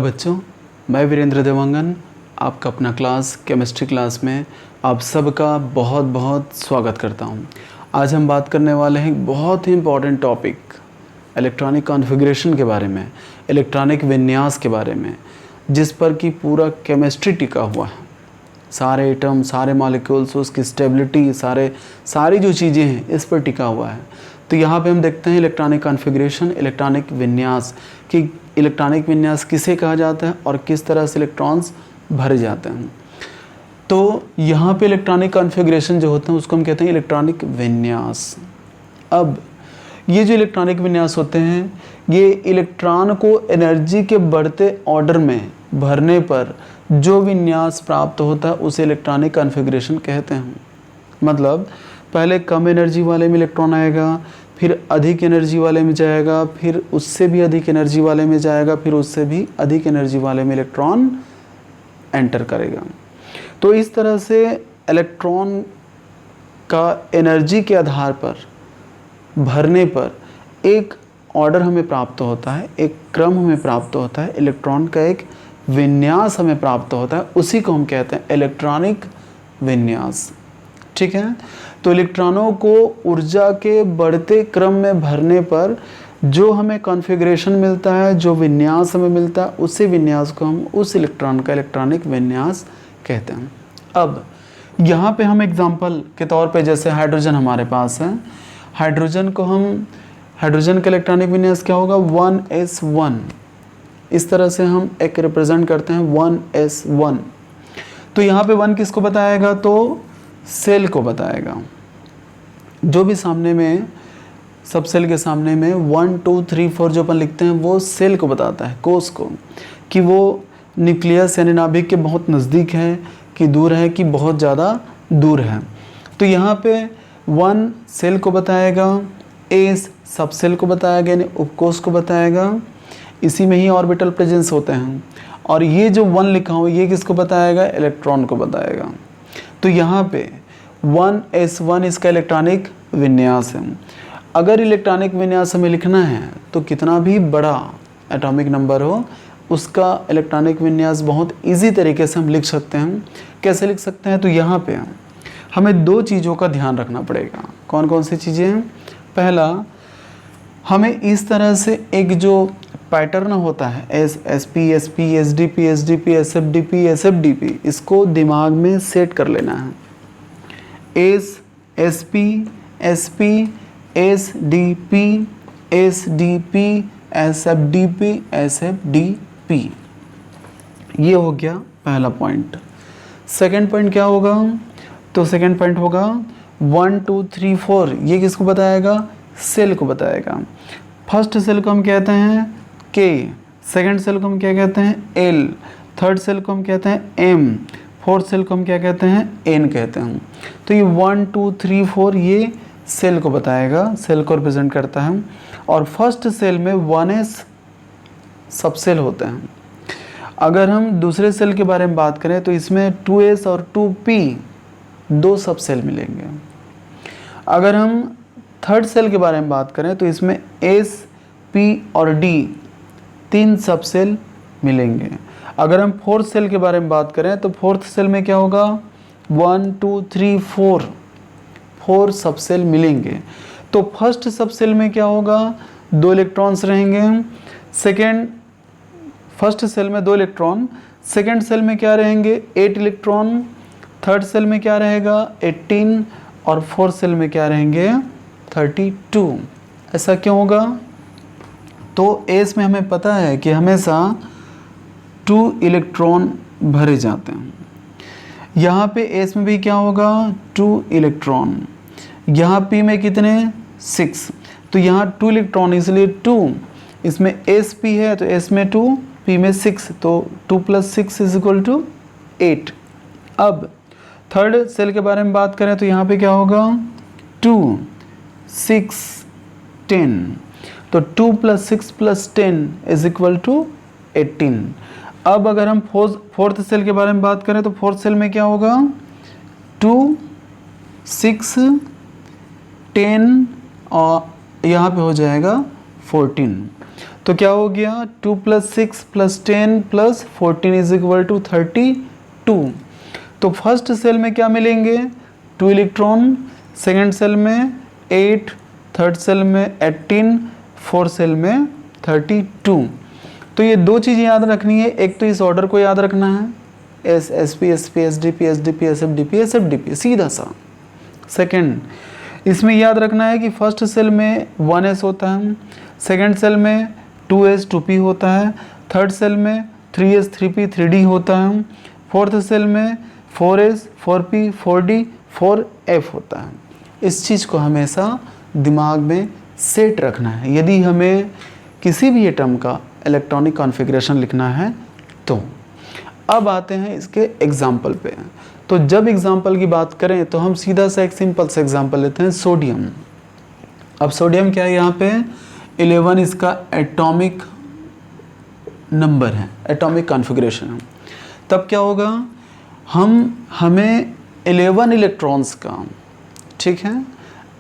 Hello बच्चों, मैं वीरेंद्र देवांगन आपका अपना क्लास केमिस्ट्री क्लास में आप सबका बहुत बहुत स्वागत करता हूं। आज हम बात करने वाले हैं एक बहुत ही इम्पॉर्टेंट टॉपिक इलेक्ट्रॉनिक कॉन्फ़िगरेशन के बारे में, इलेक्ट्रॉनिक विन्यास के बारे में, जिस पर कि पूरा केमिस्ट्री टिका हुआ है। सारे एटम, सारे मॉलिक्यूल्स, उसकी स्टेबिलिटी, सारी जो चीज़ें हैं इस पर टिका हुआ है। तो यहाँ पे हम देखते हैं इलेक्ट्रॉनिक कॉन्फ़िगरेशन, इलेक्ट्रॉनिक विन्यास कि इलेक्ट्रॉनिक विन्यास किसे कहा जाता है और किस तरह से इलेक्ट्रॉन्स भरे जाते हैं। तो यहाँ पे इलेक्ट्रॉनिक कॉन्फ़िगरेशन जो होते हैं उसको हम कहते हैं इलेक्ट्रॉनिक विन्यास। अब ये जो इलेक्ट्रॉनिक विन्यास होते हैं ये इलेक्ट्रॉन को एनर्जी के बढ़ते ऑर्डर में भरने पर जो विन्यास प्राप्त होता है उसे इलेक्ट्रॉनिक कॉन्फ़िगरेशन कहते हैं। मतलब पहले कम एनर्जी वाले में इलेक्ट्रॉन आएगा, फिर अधिक एनर्जी वाले में जाएगा, फिर उससे भी अधिक एनर्जी वाले में जाएगा, फिर उससे भी अधिक एनर्जी वाले में इलेक्ट्रॉन एंटर करेगा। तो इस तरह से इलेक्ट्रॉन का एनर्जी के आधार पर भरने पर एक ऑर्डर हमें प्राप्त होता है, एक क्रम हमें प्राप्त होता है, इलेक्ट्रॉन का एक विन्यास हमें प्राप्त होता है, उसी को हम कहते हैं इलेक्ट्रॉनिक विन्यास। ठीक है, तो इलेक्ट्रॉनों को ऊर्जा के बढ़ते क्रम में भरने पर जो हमें कॉन्फ़िगरेशन मिलता है, जो विन्यास हमें मिलता है, उसी विन्यास को हम उस इलेक्ट्रॉन का इलेक्ट्रॉनिक विन्यास कहते हैं। अब यहाँ पे हम एग्जांपल के तौर पे जैसे हाइड्रोजन हमारे पास है, हाइड्रोजन का इलेक्ट्रॉनिक विन्यास क्या होगा 1s1। इस तरह से हम एक रिप्रेजेंट करते हैं 1s1। तो यहाँ पे 1 किसको बताएगा, तो सेल को बताएगा। जो भी सामने में सब सेल के सामने में 1 2 3 4 जो अपन लिखते हैं वो सेल को बताता है, कोष को, कि वो न्यूक्लियस यानी नाभिक के बहुत नज़दीक है कि दूर है कि बहुत ज़्यादा दूर है। तो यहाँ पे 1 सेल को बताएगा, एस सब सेल को बताएगा यानी उपकोष को बताएगा। इसी में ही ऑर्बिटल प्रेजेंस होते हैं। और ये जो 1 लिखा हुआ ये किसको बताएगा, इलेक्ट्रॉन को बताएगा। तो यहाँ पे 1s1 इसका इलेक्ट्रॉनिक विन्यास है। अगर इलेक्ट्रॉनिक विन्यास हमें लिखना है तो कितना भी बड़ा एटॉमिक नंबर हो उसका इलेक्ट्रॉनिक विन्यास बहुत इजी तरीके से हम लिख सकते हैं। कैसे लिख सकते हैं, तो यहाँ पे हमें 2 चीज़ों का ध्यान रखना पड़ेगा। कौन कौन सी चीज़ें हैं, पहला हमें इस तरह से एक जो पैटर्न होता है SP SP SDP SDP SFDP SFDP, इसको दिमाग में सेट कर लेना है। SP SP SDP SDP SFDP SFDP, ये हो गया पहला पॉइंट। सेकंड पॉइंट क्या होगा, तो सेकंड पॉइंट होगा 1 2 3 4, ये किसको बताएगा, सेल को बताएगा। फर्स्ट सेल को हम कहते हैं K, सेकंड सेल को हम क्या कहते हैं L, थर्ड सेल को हम कहते हैं M, फोर्थ सेल को हम क्या कहते हैं N कहते हैं। तो ये 1 2 3 4 ये सेल को बताएगा, सेल को रिप्रेजेंट करता है। और फर्स्ट सेल में 1s सब सेल होते हैं। अगर हम दूसरे सेल के बारे में बात करें तो इसमें 2s और 2p 2 सब सेल मिलेंगे। अगर हम थर्ड सेल के बारे में बात करें तो इसमें s p और d 3 सब सेल मिलेंगे। अगर हम फोर्थ सेल के बारे में बात करें तो फोर्थ सेल में क्या होगा 1 2 3 4 सब सेल मिलेंगे। तो फर्स्ट सब सेल में क्या होगा, 2 इलेक्ट्रॉन्स रहेंगे। फर्स्ट सेल में 2 इलेक्ट्रॉन, सेकेंड सेल में क्या रहेंगे 8 इलेक्ट्रॉन, थर्ड सेल में क्या रहेगा 18 और फोर्थ सेल में क्या रहेंगे 32। ऐसा क्यों होगा, तो एस में हमें पता है कि हमेशा 2 इलेक्ट्रॉन भरे जाते हैं। यहाँ पे एस में भी क्या होगा 2 इलेक्ट्रॉन, यहाँ पी में कितने 6, तो यहाँ 2 इलेक्ट्रॉन इसलिए 2, इसमें एस पी है तो एस में 2 पी में 6, तो 2 + 6 = 8। अब थर्ड सेल के बारे में बात करें तो यहाँ पे क्या होगा 2 6 10, तो 2 + 6 + 10 = 18। अब अगर हम फोर्थ सेल के बारे में बात करें तो फोर्थ सेल में क्या होगा 2 6 10 और यहाँ पे हो जाएगा 14। तो क्या हो गया 2 + 6 + 10 + 14 = 32। तो फर्स्ट सेल में क्या मिलेंगे 2 इलेक्ट्रॉन, सेकेंड सेल में 8, थर्ड सेल में 18, फोर्थ सेल में 32। तो ये दो चीज़ें याद रखनी है, एक तो इस ऑर्डर को याद रखना है S S P S P S D P S D P S F D P S F D P, सीधा सा। सेकेंड, इसमें याद रखना है कि फर्स्ट सेल में 1s होता है, सेकेंड सेल में 2s 2p होता है, थर्ड सेल में 3s 3p 3d होता है, फोर्थ सेल में 4s 4p 4d 4f होता है। इस चीज़ को हमेशा दिमाग में सेट रखना है यदि हमें किसी भी एटम का इलेक्ट्रॉनिक कॉन्फ़िगरेशन लिखना है तो। अब आते हैं इसके एग्जाम्पल पे। तो जब एग्जाम्पल की बात करें तो हम सीधा सा एक सिंपल सा एग्जाम्पल लेते हैं, सोडियम। अब सोडियम क्या है, यहाँ पे 11 इसका एटॉमिक नंबर है, एटॉमिक कॉन्फ़िगरेशन है। तब क्या होगा, हमें 11 इलेक्ट्रॉन्स का, ठीक है,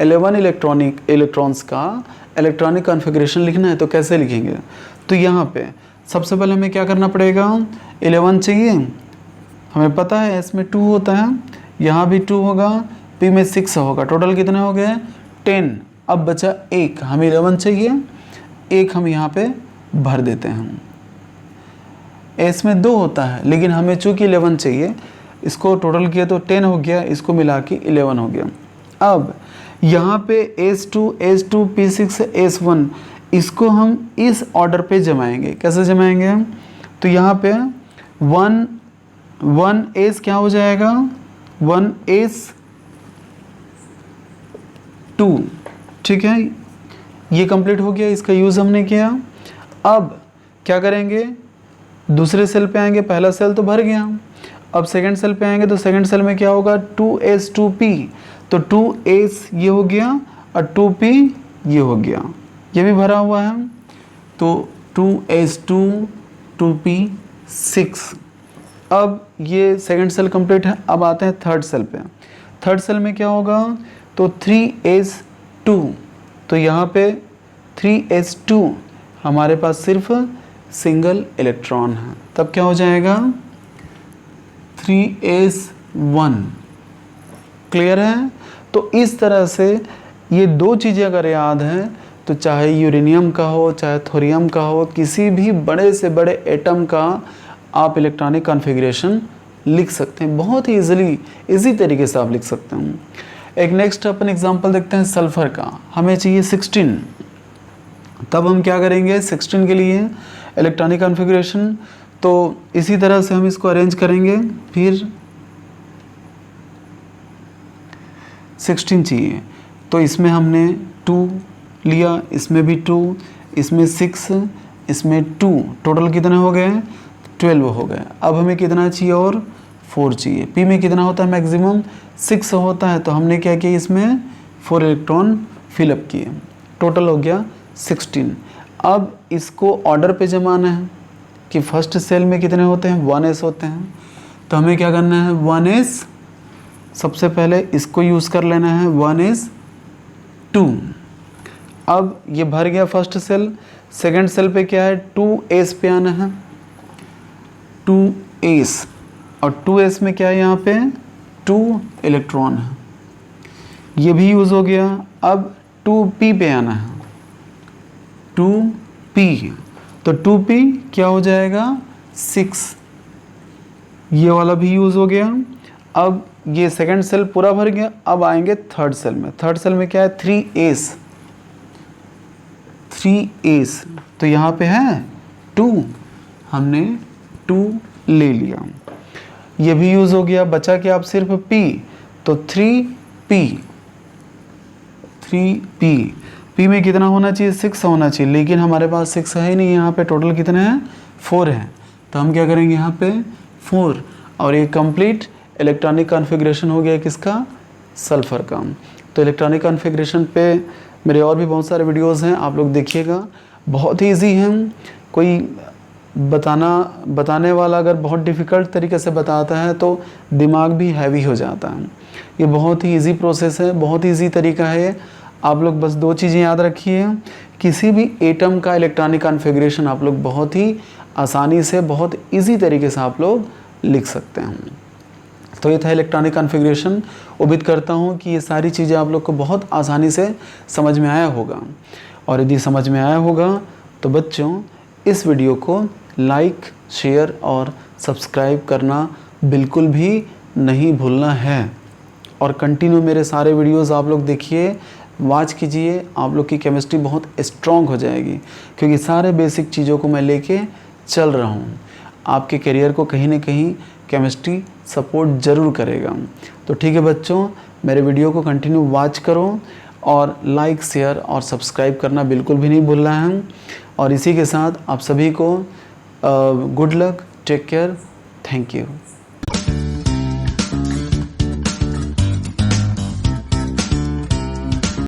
11 इलेक्ट्रॉन्स का इलेक्ट्रॉनिक कॉन्फ़िगरेशन लिखना है। तो कैसे लिखेंगे, तो यहाँ पे सबसे पहले हमें क्या करना पड़ेगा, 11 चाहिए, हमें पता है S में 2 होता है, यहाँ भी 2 होगा, P में 6 होगा, टोटल कितने हो गए 10। अब बचा 1, हमें 11 चाहिए, 1 हम यहाँ पे भर देते हैं। S में 2 होता है लेकिन हमें चूँकि 11 चाहिए, इसको टोटल किया तो 10 हो गया, इसको मिला के 11 हो गया। अब यहाँ पे S2 S2 P6 S1, इसको हम इस ऑर्डर पे जमाएंगे। कैसे जमाएंगे, तो यहाँ पे 1S क्या हो जाएगा, 1S2, ठीक है, ये कंप्लीट हो गया, इसका यूज़ हमने किया। अब क्या करेंगे, दूसरे सेल पे आएंगे, पहला सेल तो भर गया, अब सेकंड सेल पे आएंगे तो सेकंड सेल में क्या होगा 2S 2P, तो 2S ये हो गया और 2P ये हो गया, ये भी भरा हुआ है, तो 2S2 2P 6। अब ये सेकंड सेल कंप्लीट है। अब आते हैं थर्ड सेल पे। थर्ड सेल में क्या होगा, तो 3S2, तो यहाँ पे 3S2 हमारे पास सिर्फ सिंगल इलेक्ट्रॉन है, तब क्या हो जाएगा 3S1। क्लियर है। तो इस तरह से ये दो चीज़ें अगर याद हैं तो चाहे यूरेनियम का हो चाहे थोरियम का हो, किसी भी बड़े से बड़े एटम का आप इलेक्ट्रॉनिक कॉन्फ़िगरेशन लिख सकते हैं, बहुत ही इजी तरीके से आप लिख सकते हैं। एक नेक्स्ट अपन एग्जांपल देखते हैं सल्फ़र का। हमें चाहिए 16, तब हम क्या करेंगे 16 के लिए इलेक्ट्रॉनिक कॉन्फ़िगरेशन, तो इसी तरह से हम इसको अरेंज करेंगे। फिर 16 चाहिए, तो इसमें हमने 2 लिया, इसमें भी 2, इसमें 6, इसमें 2, टोटल कितने हो गए 12 हो गए। अब हमें कितना चाहिए और 4 चाहिए। पी में कितना होता है मैक्सिमम 6 होता है, तो हमने क्या किया इसमें 4 इलेक्ट्रॉन फिलअप किए, टोटल हो गया 16। अब इसको ऑर्डर पे जमाना है कि फर्स्ट सेल में कितने होते हैं 1s होते हैं, तो हमें क्या करना है 1s, सबसे पहले इसको यूज़ कर लेना है 1s2। अब ये भर गया फर्स्ट सेल, सेकंड सेल पे क्या है 2s पे आना है, 2s, और 2s में क्या है यहाँ पे 2 इलेक्ट्रॉन है, ये भी यूज़ हो गया। अब 2p पे आना है, 2p, तो 2p क्या हो जाएगा 6, ये वाला भी यूज़ हो गया। अब ये सेकंड सेल पूरा भर गया। अब आएंगे थर्ड सेल में। थर्ड सेल में क्या है 3s, तो यहाँ पे है 2, हमने 2 ले लिया, ये भी यूज़ हो गया। बचा क्या अब सिर्फ p, तो 3p, p में कितना होना चाहिए 6 होना चाहिए, लेकिन हमारे पास 6 है ही नहीं, यहाँ पे टोटल कितने हैं 4 हैं, तो हम क्या करेंगे यहाँ पे 4, और ये कंप्लीट इलेक्ट्रॉनिक कॉन्फ़िगरेशन हो गया किसका सल्फ़र का। तो इलेक्ट्रॉनिक कॉन्फ़िगरेशन पे मेरे और भी बहुत सारे वीडियोस हैं, आप लोग देखिएगा, बहुत ही ईजी हैं। कोई बताने वाला अगर बहुत डिफ़िकल्ट तरीके से बताता है तो दिमाग भी हैवी हो जाता है। ये बहुत ही ईजी प्रोसेस है, बहुत ईजी तरीका है, आप लोग बस 2 चीज़ें याद रखिए, किसी भी एटम का इलेक्ट्रॉनिक कॉन्फ़िगरेशन आप लोग बहुत ही आसानी से, बहुत ईज़ी तरीके से आप लोग लिख सकते हैं। तो ये था इलेक्ट्रॉनिक कॉन्फ़िगरेशन। उम्मीद करता हूँ कि ये सारी चीज़ें आप लोग को बहुत आसानी से समझ में आया होगा, और यदि समझ में आया होगा तो बच्चों इस वीडियो को लाइक, शेयर और सब्सक्राइब करना बिल्कुल भी नहीं भूलना है। और कंटिन्यू मेरे सारे वीडियोस आप लोग देखिए, वॉच कीजिए, आप लोग की केमिस्ट्री बहुत स्ट्रॉन्ग हो जाएगी, क्योंकि सारे बेसिक चीज़ों को मैं लेके चल रहा हूँ। आपके करियर को कहीं ना कहीं केमिस्ट्री सपोर्ट ज़रूर करेगा। तो ठीक है बच्चों, मेरे वीडियो को कंटिन्यू वॉच करो और लाइक, शेयर और सब्सक्राइब करना बिल्कुल भी नहीं भूलना है। और इसी के साथ आप सभी को good luck, take care, thank you.